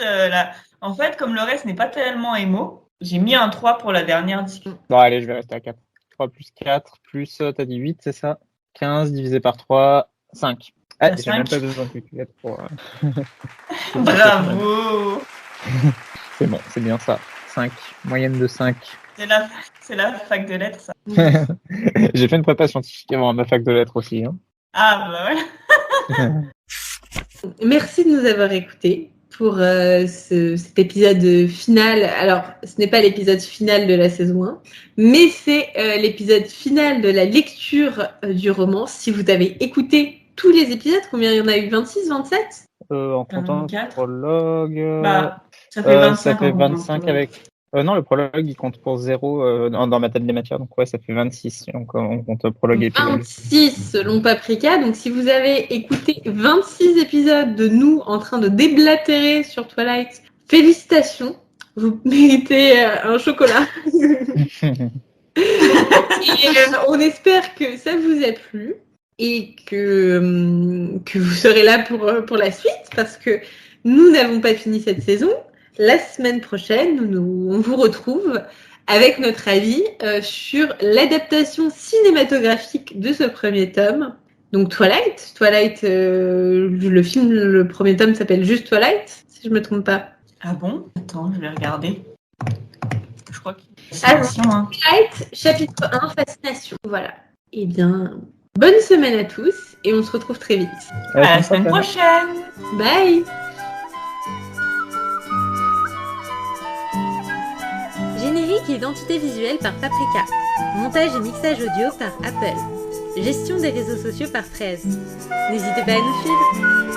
En fait, comme le reste n'est pas tellement émo, j'ai mis un 3 pour la dernière discussion. Bon, allez, je vais rester à 4. 3 plus 4 plus, t'as dit 8, c'est ça? 15 divisé par 3, 5. Ah, j'ai même pas besoin de calculatrice pour... Bravo. C'est bon, c'est bien ça. 5, moyenne de 5. C'est la fac de lettres, ça. J'ai fait une prépa scientifique avant ma fac de lettres aussi. Hein. Ah, bah ouais. Merci de nous avoir écoutés pour cet épisode final. Alors, ce n'est pas l'épisode final de la saison 1, mais c'est l'épisode final de la lecture du roman. Si vous avez écouté tous les épisodes, combien il y en a eu? 26, 27 en comptant le prologue... ça fait 25, ça fait 25 avec... non, le prologue, il compte pour 0 dans ma table des matières, donc ouais, ça fait 26. Donc on compte prologue et épilogue. 26 selon Paprika. Donc si vous avez écouté 26 épisodes de nous en train de déblatérer sur Twilight, félicitations, vous méritez un chocolat. Et on espère que ça vous a plu et que vous serez là pour la suite, parce que nous n'avons pas fini cette saison. la semaine prochaine, on vous retrouve avec notre avis sur l'adaptation cinématographique de ce premier tome. Donc Twilight, le film, le premier tome s'appelle juste Twilight, si je me trompe pas. Ah bon? Attends, je vais regarder. Je crois que Twilight, chapitre 1, Fascination. Voilà. Eh bien, bonne semaine à tous et on se retrouve très vite. À la semaine prochaine. Bye. Générique et identité visuelle par Paprika. Montage et mixage audio par Apple. Gestion des réseaux sociaux par 13. N'hésitez pas à nous suivre.